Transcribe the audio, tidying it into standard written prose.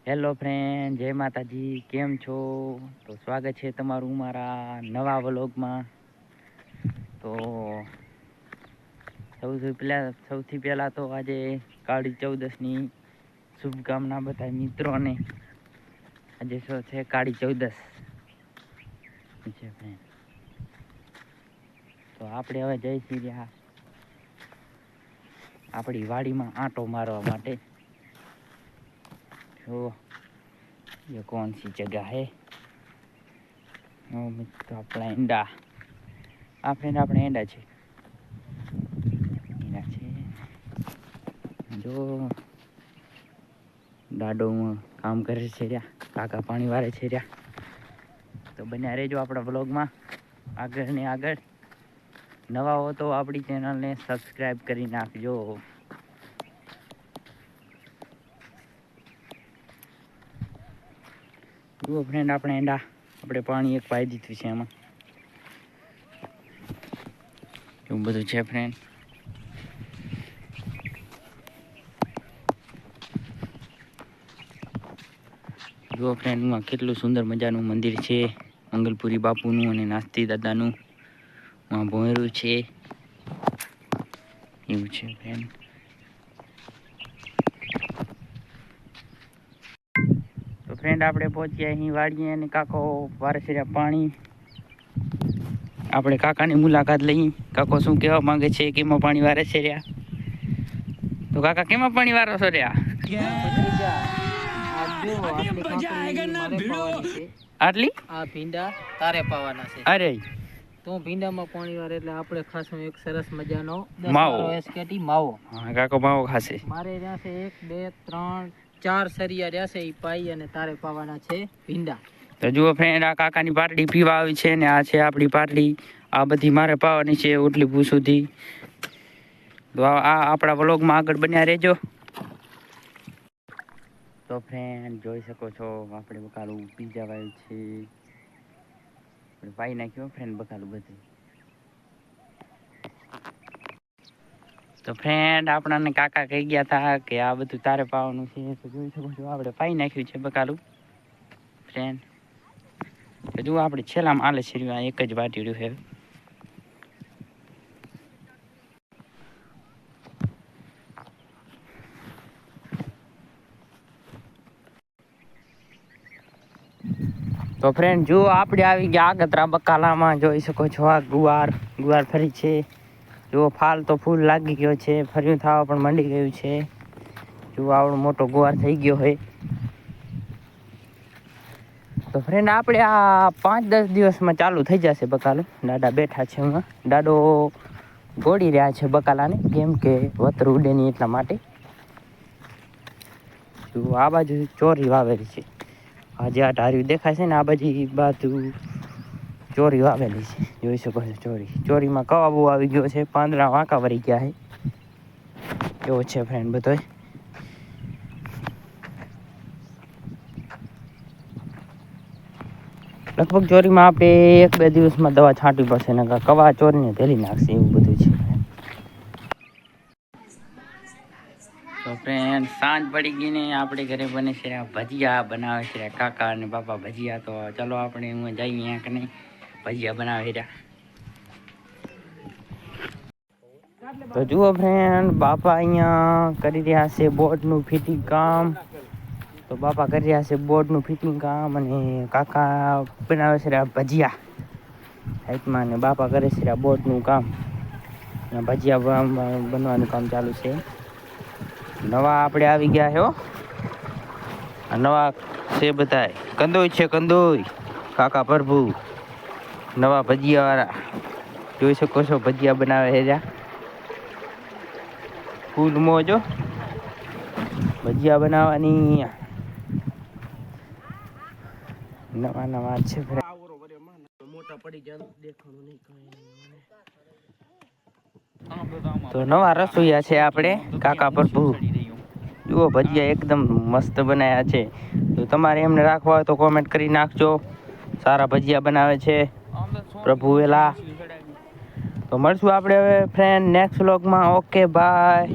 Hello friend, જય માતાજી. કેમ છો? તો સ્વાગત છે તમારું મારા નવા વ્લોગમાં. તો સૌથી પહેલાં તો આજે કાળી ચૌદસની શુભકામના બધા મિત્રોને. આજે શું છે? કાળી ચૌદસ છે ફ્રેન્ડ. તો આપણે હવે જઈશી રહ્યા આપણી વાડીમાં આંટો મારવા માટે. तो ये कौन सी जगह है? तो अपना एंडा આપણે એંડા છે. જો દાડોમાં કામ કરે છે રહ્યા, કાકા પાણી વારે છે રહ્યા. તો બન્યા રહેજો આપણા વ્લોગમાં આગળ ને આગળ. નવા હો તો આપણી ચેનલને સબસ્ક્રાઈબ કરી નાખજો. જુઓ ફ્રેન્ડ, આપણે એંડા આપણે પાણી એક પાઈ દીધું છે એમાં. એવું બધું છે ફ્રેન્ડ. જુઓ ફ્રેન્ડમાં કેટલું સુંદર મજાનું મંદિર છે, મંગલપુરી બાપુનું અને નાસ્તી દાદાનું. માં ભોંયરું છે એવું છે ફ્રેન્ડ. તો ફ્રેન્ડ, આપણે પહોંચ્યા અહીં વાડીએ અને કાકો વારે છે પાણી. આપણે કાકાની મુલાકાત લઈ. કાકો શું કહેવા માંગે છે, કેમાં પાણી વારે છે રહ્યા? તો કાકા, કેમાં પાણી વારો છો રહ્યા? આટલી આ ભીંડા તારે પાવાના છે. અરે તો ભીંડામાં પાણી વારે એટલે આપણે ખાસું એક સરસ મજાનો માવો. માવો. હા, કાકો માવો ખાશે. મારે રહ્યા છે 1 2 3 4 સરિયા રહ્યા છે, ઈ પાઈ અને તારે પાવાના છે ભીંડા. તો જુઓ ફ્રેન્ડ, આ કાકાની પાટડી પીવા આવી છે ને આ છે આપણી પાટડી. આ બધી મારે પાવાની છે ઓટલી ભૂ સુધી. તો આ આપણા વ્લોગમાં આગળ બન્યા રહેજો. તો ફ્રેન્ડ, જોઈ શકો છો આપણે બકાલું પીઝા વાળું છે. આપણે પાઈ નાખ્યો ફ્રેન્ડ બકાલું બધું. તો ફ્રેન્ડ, આપણાને કાકા કહી ગયા હતા કે આ બધું તારે પાવાનું છે. તો જોઈ શકો છો આપણે પાઈ નાખ્યું છે બકાલું ફ્રેન્ડ. તો જુઓ આપણે છેલ્લામાં આલે છે એક જ વાટીડ્યું છે. તો ફ્રેન્ડ, જુઓ આપણે આવી ગયા આગતરા બકાલામાં. જોઈ શકો છો આ ગુવાર ફરી છે. જુઓ ફાલ તો ફૂલ લાગી ગયો છે, ફર્યું થવા પણ મંડી ગયું છે. જુઓ આવડો મોટો ગુવાર થઈ ગયો હોય. તો ફ્રેન્ડ, આપણે આ 5-10 દિવસમાં ચાલુ થઈ જશે બકાલું. દાદા બેઠા છે એમાં. દાદો ગોળી રહ્યા છે બકાલાને, કેમ કે વતર ઉડે નહીં એટલા માટે. જુઓ આ બાજુ ચોરી વાવેલી છે. આજે આ ઢાર્યું દેખાય છે ને, આ બાજુ ચોરી વાવેલી છે. જોઈ શકો છો ચોરીમાં કવા બહુ આવી ગયો છે. પાંદડા વાંકા વળી ગયા છે. એવો છે ફ્રેન્ડ બધો. લગભગ ચોરીમાં આપણે 1-2 દિવસમાં દવા છાંટવી પડશે ને કવા ચોરીને ધેલી નાખશે એવું બધું છે. તો ફ્રેન્ડ, સાંજ પડી ગઈ ને આપણે ઘરે બને છે ભજીયા બનાવે છે કાકા અને બાપા ભજીયા. તો ચાલો આપણે હું જઈએ અહીંયા કે નહીં ભજીયા બનાવે રહ્યા. તો જુઓ ફ્રેન્ડ, બાપા અહીંયા કરી રહ્યા છે બોર્ડનું ફિટિંગ કામ. તો બાપા કરી રહ્યા છે બોર્ડનું ફિટિંગ કામ અને કાકા બનાવે છે ભજીયા હાઈટમાં. ને બાપા કરે છે બોર્ડનું કામ. ભજીયા બનવાનું કામ ચાલુ છે. નવા આપણે આવી ગયા છે હો. નવા છે બધા કંદોઈ છે, કંદોઈ કાકા પ્રભુ નવા ભજીયા વાળા. જોઈ શકો છો ભજીયા બનાવે છે જ્યાં ફૂલ મોજો ભજીયા બનાવવાની. નવા છે તો નવા રસોઈયા છે આપણે કાકા પ્રભુ. જુઓ ભજીયા એકદમ મસ્ત બનાવ્યા છે. તો તમારે એમને રાખવા હોય તો કોમેન્ટ કરી નાખજો. સારા ભજીયા બનાવે છે પ્રભુ વેલા. તો મળશું આપણે હવે ફ્રેન્ડ નેક્સ્ટ વ્લોગમાં. Okay bye.